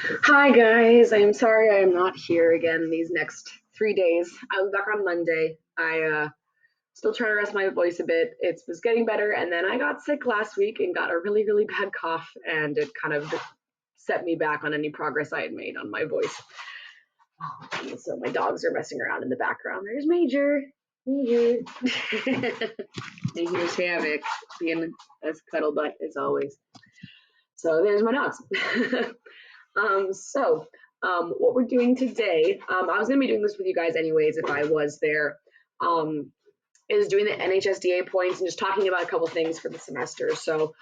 Hi guys, I'm sorry I am not here again these next 3 days. I'll be back on Monday. I still trying to rest my voice a bit. It was getting better, and then I got sick last week and got a really bad cough, and it kind of set me back on any progress I had made on my voice. So my dogs are messing around in the background. There's Major. Major. Making his havoc, being a cuddle butt as always. So there's my dogs. What we're doing today, I was going to be doing this with you guys anyways if I was there, um, is doing the NHSDA points and just talking about a couple things for the semester. So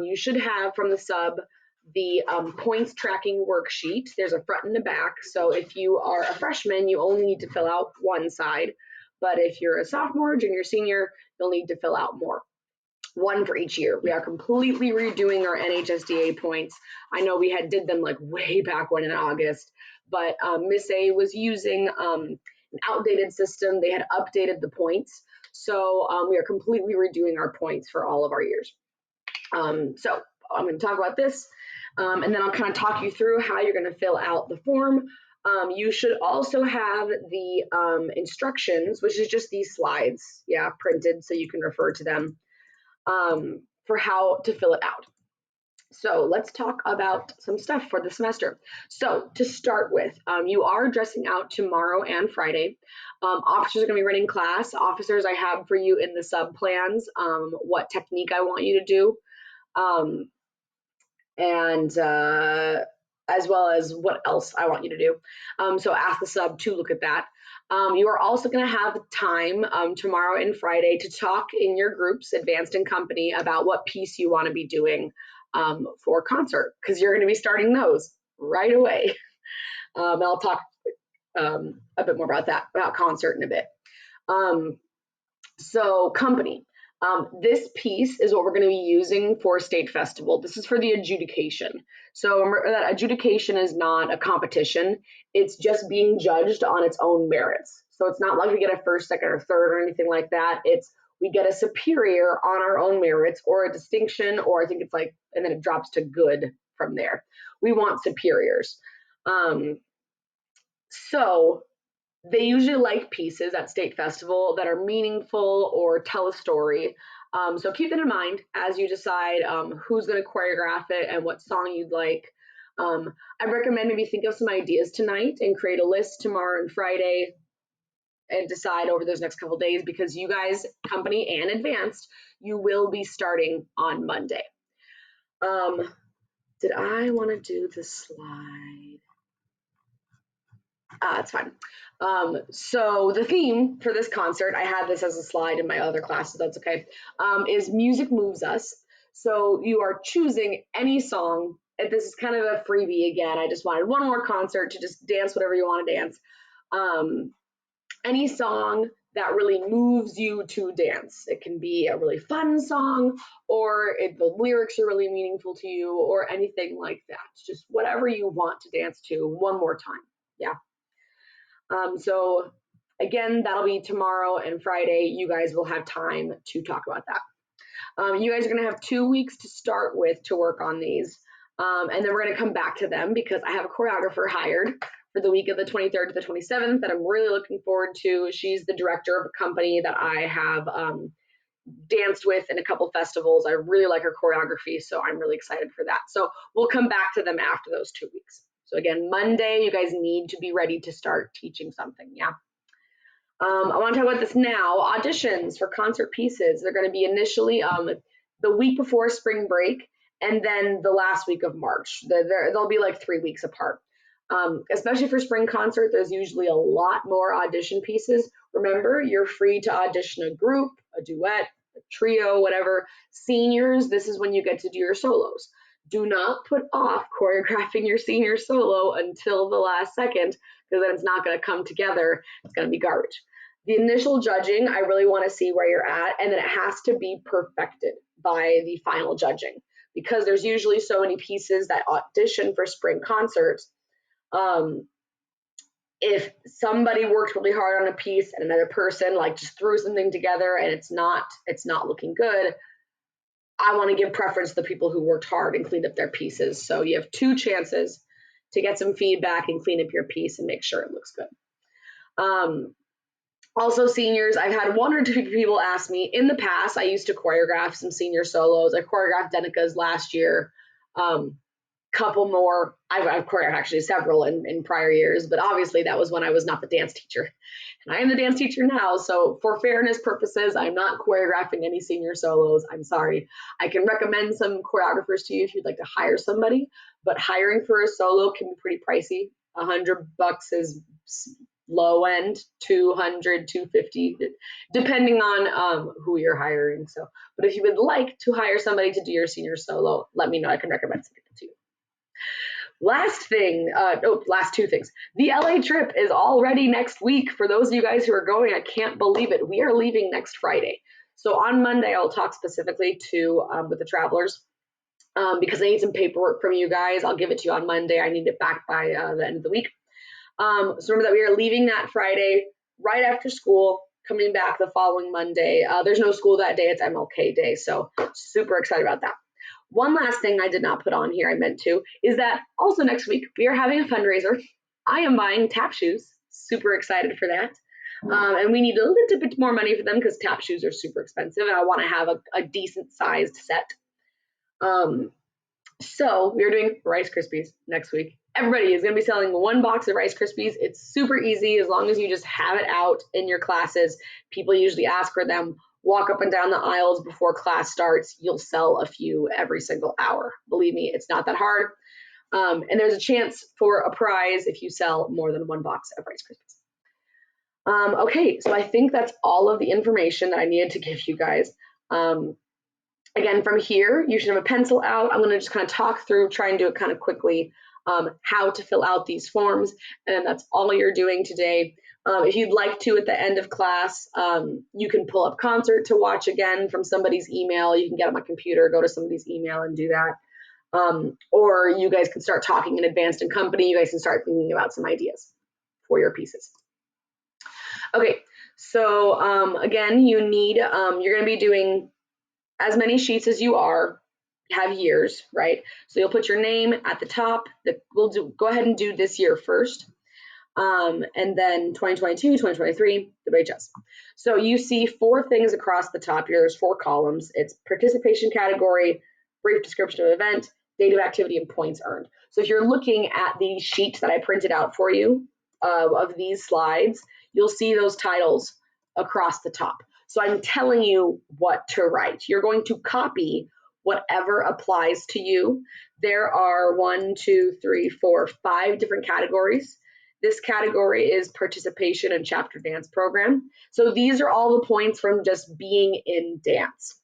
you should have from the sub the points tracking worksheet. There's a front and a back. So if you are a freshman, you only need to fill out one side. But if you're a sophomore, junior, senior, you'll need to fill out more, one for each year. We are completely redoing our NHSDA points. I know we did them like way back when in August, but Miss A was using an outdated system. They had updated the points. So we are completely redoing our points for all of our years. So I'm going to talk about this, and then I'll kind of talk you through how you're going to fill out the form. You should also have the instructions, which is just these slides, printed so you can refer to them, for how to fill it out. So let's talk about some stuff for the semester. So to start with, you are dressing out tomorrow and Friday. Officers are going to be running class. Officers, I have for you in the sub plans what technique I want you to do, um, and as well as what else I want you to do. So ask the sub to look at that. You are also going to have time tomorrow and Friday to talk in your groups, advanced and company, about what piece you want to be doing for concert, because you're going to be starting those right away. I'll talk a bit more about that, about concert in a bit. So company. This piece is what we're going to be using for state festival. This is for the adjudication. So remember that adjudication is not a competition. It's just being judged on its own merits. So it's not like we get a first, second, or third or anything like that. It's we get a superior on our own merits, or a distinction, or I think it's like, and then it drops to good from there. We want superiors. So they usually like pieces at state festival that are meaningful or tell a story. So keep that in mind as you decide who's going to choreograph it and what song you'd like. I recommend maybe think of some ideas tonight and create a list tomorrow and Friday and decide over those next couple of days, because you guys, company and advanced, you will be starting on Monday. Did I want to do the slide? It's fine. So the theme for this concert, I had this as a slide in my other classes, that's okay, is Music Moves Us. So you are choosing any song. And this is kind of a freebie again. I just wanted one more concert to just dance whatever you want to dance. Any song that really moves you to dance. It can be a really fun song, or if the lyrics are really meaningful to you, or anything like that. Just whatever you want to dance to one more time. Yeah. So again, that'll be tomorrow and Friday. You guys will have time to talk about that. You guys are going to have 2 weeks to start with to work on these. And then we're going to come back to them because I have a choreographer hired for the week of the 23rd to the 27th that I'm really looking forward to. She's the director of a company that I have danced with in a couple festivals. I really like her choreography, so I'm really excited for that. So we'll come back to them after those 2 weeks. So again, Monday, you guys need to be ready to start teaching something. Yeah. I want to talk about this now. Auditions for concert pieces. They're going to be initially the week before spring break and then the last week of March. They'll be like 3 weeks apart. Especially for spring concert, there's usually a lot more audition pieces. Remember, you're free to audition a group, a duet, a trio, whatever. Seniors, this is when you get to do your solos. Do not put off choreographing your senior solo until the last second, because then it's not going to come together. It's going to be garbage. The initial judging, I really want to see where you're at, and then it has to be perfected by the final judging, because there's usually so many pieces that audition for spring concerts. If somebody worked really hard on a piece and another person like just threw something together and it's not looking good, I want to give preference to the people who worked hard and cleaned up their pieces. So you have 2 chances. to get some feedback and clean up your piece and make sure it looks good. Also, seniors, I've had one or two people ask me in the past. I used to choreograph some senior solos. I choreographed Denica's last year. Couple more. I've choreographed actually several in prior years, but obviously that was when I was not the dance teacher. And I am the dance teacher now, so for fairness purposes, I'm not choreographing any senior solos. I'm sorry. I can recommend some choreographers to you if you'd like to hire somebody, but hiring for a solo can be pretty pricey. $100 is low end, 200, 250, depending on who you're hiring. So, but if you would like to hire somebody to do your senior solo, let me know. I can recommend some people to you. Last two things. The LA trip is already next week. For those of you guys who are going, I can't believe it. We are leaving next Friday. So on Monday, I'll talk specifically with the travelers because I need some paperwork from you guys. I'll give it to you on Monday. I need it back by the end of the week. So remember that we are leaving that Friday right after school, coming back the following Monday. There's no school that day. It's MLK Day. So super excited about that. One last thing I did not put on here, I meant to, is that also next week we are having a fundraiser. I am buying tap shoes. Super excited for that. And we need a little bit more money for them because tap shoes are super expensive and I want to have a decent sized set. So we are doing Rice Krispies next week. Everybody is going to be selling one box of Rice Krispies. It's super easy as long as you just have it out in your classes. People usually ask for them. Walk up and down the aisles before class starts. You'll sell a few every single hour. Believe me, it's not that hard. And there's a chance for a prize if you sell more than one box of Rice Krispies. Okay, so I think that's all of the information that I needed to give you guys. Again, from here, you should have a pencil out. I'm going to just kind of talk through, try and do it kind of quickly, how to fill out these forms. And that's all you're doing today. If you'd like to, at the end of class, you can pull up Concert to watch again from somebody's email. You can get on my computer, go to somebody's email and do that. Or you guys can start talking in Advanced and Company. You guys can start thinking about some ideas for your pieces. Okay, so again, you need, you're going to be doing as many sheets as you have years, right? So you'll put your name at the top. Go ahead and do this year first. And then 2022, 2023, WHS. So you see 4 things across the top here. There's 4 columns. It's participation category, brief description of event, date of activity, and points earned. So if you're looking at these sheets that I printed out for you of these slides, you'll see those titles across the top. So I'm telling you what to write. You're going to copy whatever applies to you. There are 1, 2, 3, 4, 5 different categories. This category is participation in chapter dance program. So these are all the points from just being in dance.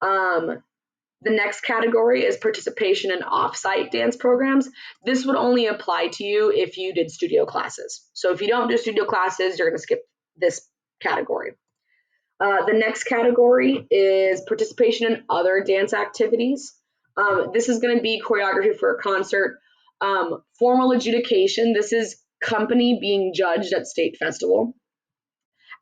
The next category is participation in off-site dance programs. This would only apply to you if you did studio classes. So if you don't do studio classes, you're going to skip this category. The next category is participation in other dance activities. This is going to be choreography for a concert. Formal adjudication, this is company being judged at state festival.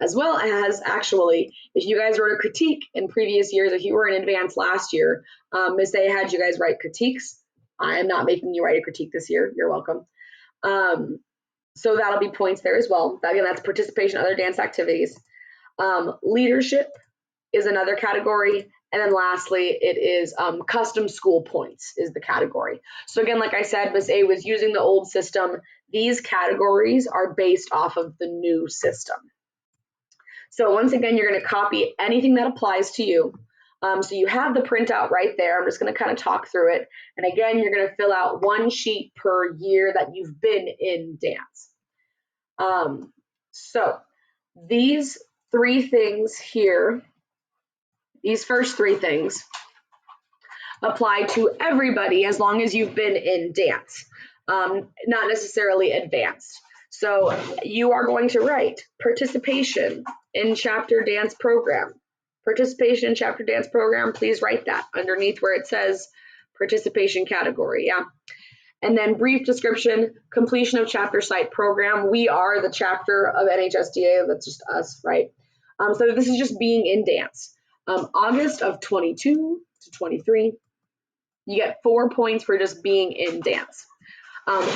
As well as, actually, if you guys wrote a critique in previous years, if you were in advance last year, Ms. A had you guys write critiques. I am not making you write a critique this year. You're welcome. So that'll be points there as well. Again, that's participation in other dance activities. Leadership is another category. And then lastly, it is custom school points is the category. So again, like I said, Ms. A was using the old system. These categories are based off of the new system. So once again, you're going to copy anything that applies to you. So you have the printout right there. I'm just going to kind of talk through it. And again, you're going to fill out 1 sheet per year that you've been in dance. So these 3 things here, these first 3 things apply to everybody as long as you've been in dance, not necessarily advanced. So you are going to write participation in chapter dance program. Participation in chapter dance program, please write that underneath where it says participation category, yeah. And then brief description, completion of chapter site program. We are the chapter of NHSDA, that's just us, right? So this is just being in dance. August of 22 to 23, you get 4 points for just being in dance.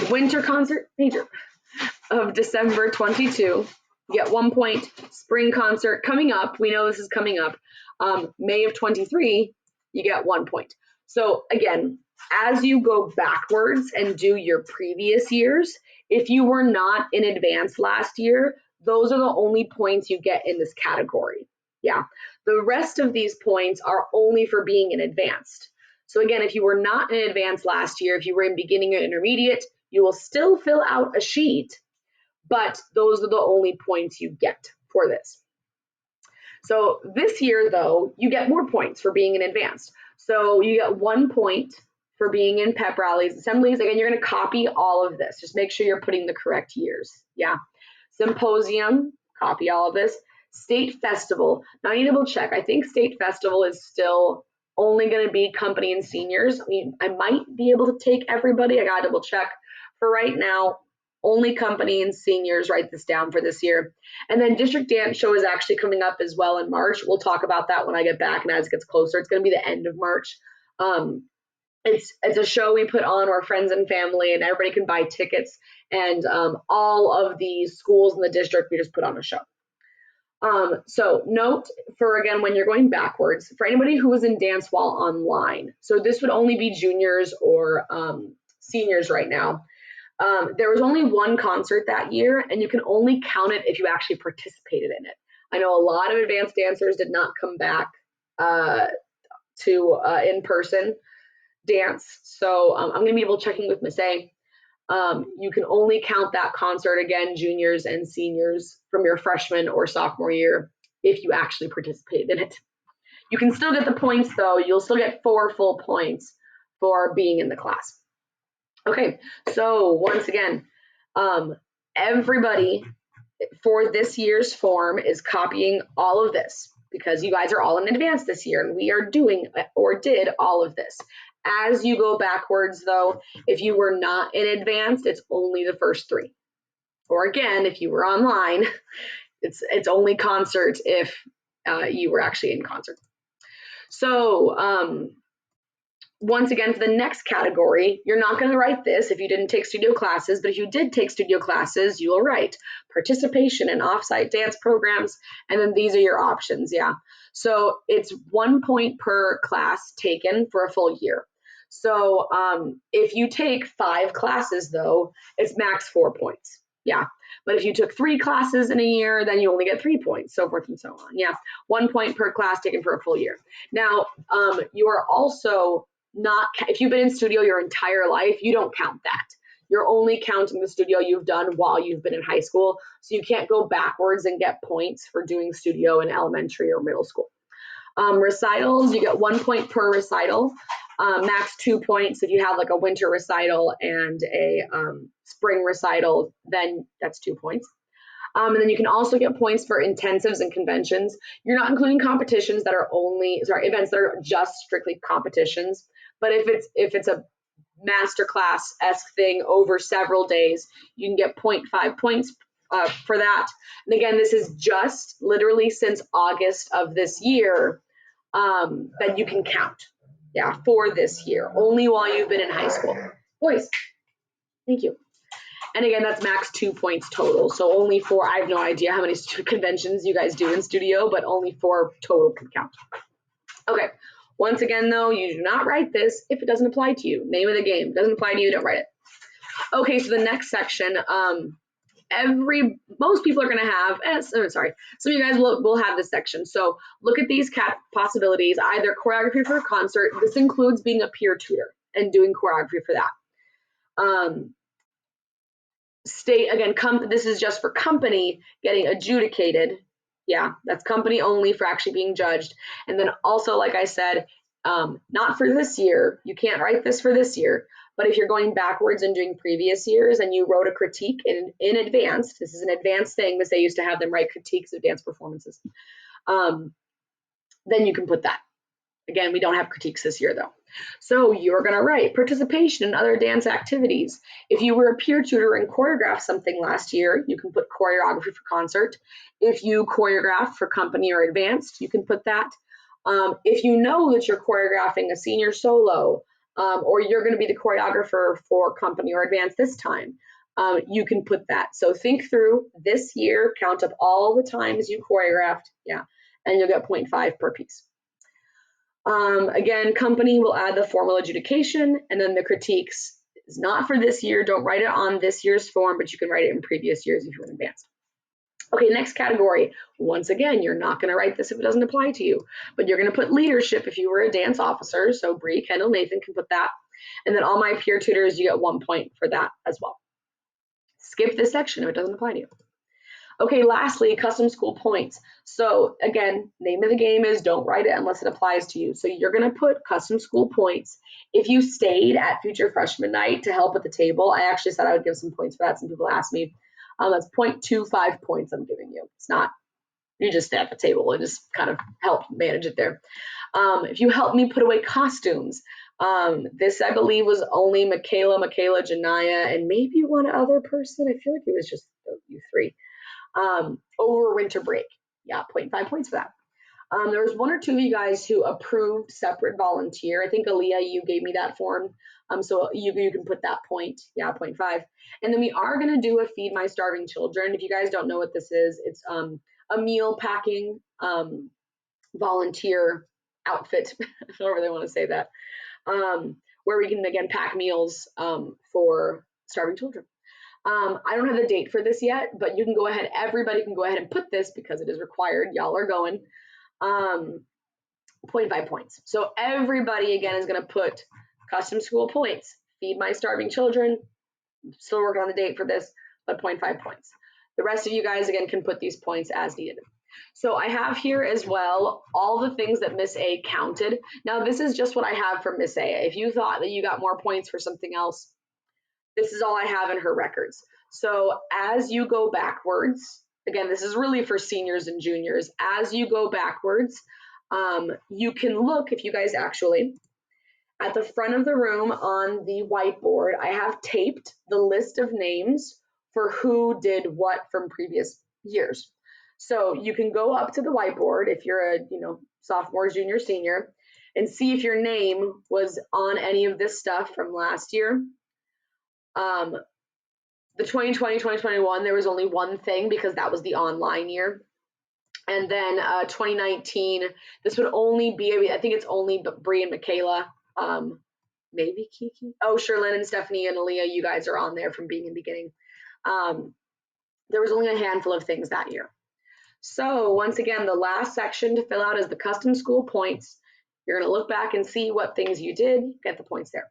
Winter concert, major, of December 22, you get 1 point. Spring concert coming up, we know this is coming up, May of 23, you get 1 point. So again, as you go backwards and do your previous years, if you were not in advance last year, those are the only points you get in this category. Yeah, the rest of these points are only for being in advanced. So again, if you were not in advance last year, if you were in beginning or intermediate, you will still fill out a sheet, but those are the only points you get for this. So this year, though, you get more points for being in advanced. So you get 1 point for being in pep rallies, assemblies. Again, you're going to copy all of this. Just make sure you're putting the correct years. Yeah. Symposium, copy all of this. State festival. Now I need to double check. I think state festival is still only going to be company and seniors. I mean, I might be able to take everybody. I got to double check. For right now, only company and seniors. Write this down for this year. And then district dance show is actually coming up as well in March. We'll talk about that when I get back and as it gets closer. It's going to be the end of March. It's a show we put on where friends and family and everybody can buy tickets, and all of the schools in the district, we just put on a show. So note for, again, when you're going backwards, for anybody who was in dance while online, so this would only be juniors or seniors right now. There was only 1 concert that year, and you can only count it if you actually participated in it. I know a lot of advanced dancers did not come back to in-person dance, so I'm going to be able to checking with Miss A. You can only count that concert, again, juniors and seniors, from your freshman or sophomore year if you actually participated in it. You can still get the points, though. You'll still get 4 full points for being in the class. Okay, so once again, everybody for this year's form is copying all of this because you guys are all in advance this year and we are doing or did all of this. As you go backwards, though, if you were not in advanced, it's only the first 3. Or again, if you were online, it's only concert if you were actually in concert. So once again, for the next category, you're not going to write this if you didn't take studio classes, but if you did take studio classes, you will write participation in offsite dance programs, and then these are your options, yeah. So it's 1 point per class taken for a full year. So if you take 5 classes, though, it's max 4 points, yeah. But if you took 3 classes in a year, then you only get 3 points, so forth and so on, yeah. 1 point per class taken for a full year. Now, you are also not, if you've been in studio your entire life, you don't count that. You're only counting the studio you've done while you've been in high school. So you can't go backwards and get points for doing studio in elementary or middle school. Recitals, you get 1 point per recital, max 2 points. If you have like a winter recital and a spring recital, then that's 2 points. And then you can also get points for intensives and conventions. You're not including competitions that are events that are just strictly competitions. But if it's a masterclass-esque thing over several days, you can get 0.5 points for that. And again, this is just literally since August of this year that you can count, yeah, for this year, only while you've been in high school. Boys, thank you. And again, that's max 2 points total. So only 4, I have no idea how many conventions you guys do in studio, but only 4 total can count. Okay. Once again, though, you do not write this if it doesn't apply to you. Name of the game. Doesn't apply to you, don't write it. Okay, so the next section, most people are going to have, some of you guys will have this section. So look at these possibilities, either choreography for a concert. This includes being a peer tutor and doing choreography for that. State, again, this is just for company getting adjudicated. Yeah, that's company only for actually being judged. And then also, like I said, not for this year, you can't write this for this year, but if you're going backwards and doing previous years and you wrote a critique in advance, this is an advanced thing because they used to have them write critiques of dance performances, then you can put that. Again, we don't have critiques this year, though. So you're going to write participation in other dance activities. If you were a peer tutor and choreographed something last year, you can put choreography for concert. If you choreographed for company or advanced, you can put that. If you know that you're choreographing a senior solo, or you're going to be the choreographer for company or advance this time, you can put that. So think through this year, count up all the times you choreographed, yeah, and you'll get 0.5 per piece. Again, company will add the formal adjudication, and then the critiques is not for this year. Don't write it on this year's form, but you can write it in previous years if you're in advance. Okay, next category. Once again, you're not going to write this if it doesn't apply to you, but you're going to put leadership if you were a dance officer. So Bree, Kendall, Nathan can put that. And then all my peer tutors, you get 1 point for that as well. Skip this section if it doesn't apply to you. Okay, lastly, custom school points. So again, name of the game is don't write it unless it applies to you. So you're going to put custom school points. If you stayed at Future Freshman Night to help at the table, I actually said I would give some points for that. Some people asked me. That's 0.25 points I'm giving you. It's not, you just stay at the table and just kind of help manage it there. If you help me put away costumes, this I believe was only Michaela, Janaya, and maybe one other person. I feel like it was just you three. Over winter break. Yeah, 0.5 points for that. There was 1 or 2 of you guys who approved separate volunteer. I think Aaliyah, you gave me that form. So you can put that point. Yeah, 0.5. And then we are going to do a Feed My Starving Children. If you guys don't know what this is, it's a meal packing volunteer outfit, however they want to say that, where we can, again, pack meals for starving children. I don't have the date for this yet, but you can go ahead. Everybody can go ahead and put this because it is required. Y'all are going. 0.5 points. So everybody, again, is going to put custom school points. Feed My Starving Children. Still working on the date for this, but 0.5 points. The rest of you guys, again, can put these points as needed. So I have here as well all the things that Miss A counted. Now, this is just what I have for Miss A. If you thought that you got more points for something else, this is all I have in her records. So as you go backwards, again, this is really for seniors and juniors. As you go backwards, you can look, if you guys actually, at the front of the room on the whiteboard, I have taped the list of names for who did what from previous years. So you can go up to the whiteboard if you're a sophomore, junior, senior, and see if your name was on any of this stuff from last year. The 2020, 2021, there was only one thing because that was the online year. And then 2019, this would only be, I think it's only Bree and Michaela, maybe Kiki. Oh, Sherlyn and Stephanie and Aaliyah, you guys are on there from being in the beginning. There was only a handful of things that year. So once again, the last section to fill out is the custom school points. You're going to look back and see what things you did, get the points there.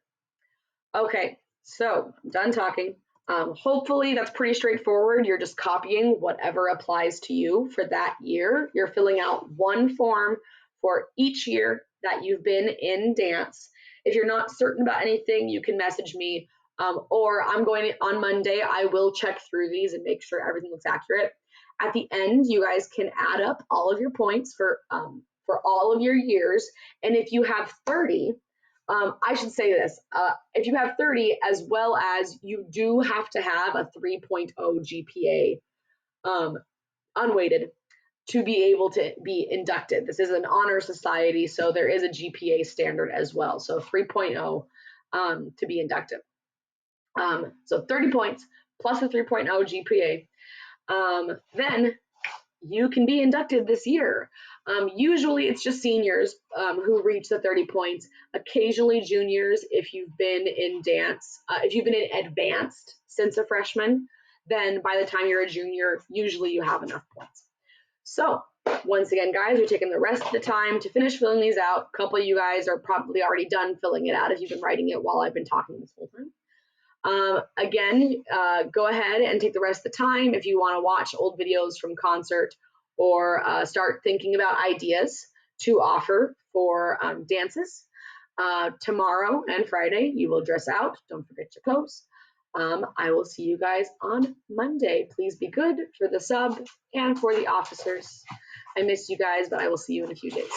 Okay, so I'm done talking. Hopefully that's pretty straightforward. You're just copying whatever applies to you for that year. You're filling out one form for each year that you've been in dance. If you're not certain about anything, you can message me, or I'm going on Monday. I will check through these and make sure everything looks accurate. At the end, you guys can add up all of your points for all of your years. And if you have 30, I should say this, if you have 30, as well as you do have to have a 3.0 GPA unweighted to be able to be inducted. This is an honor society, so there is a GPA standard as well. So 3.0 to be inducted. So 30 points plus a 3.0 GPA. Then you can be inducted this year. Usually it's just seniors who reach the 30 points, occasionally juniors if you've been in dance, if you've been in advanced since a freshman, then by the time you're a junior, usually you have enough points. So once again, guys, you're taking the rest of the time to finish filling these out. A couple of you guys are probably already done filling it out if you've been writing it while I've been talking this whole time. Again, go ahead and take the rest of the time if you want to watch old videos from concert or start thinking about ideas to offer for dances. Tomorrow and Friday, you will dress out. Don't forget your clothes. I will see you guys on Monday. Please be good for the sub and for the officers. I miss you guys, but I will see you in a few days.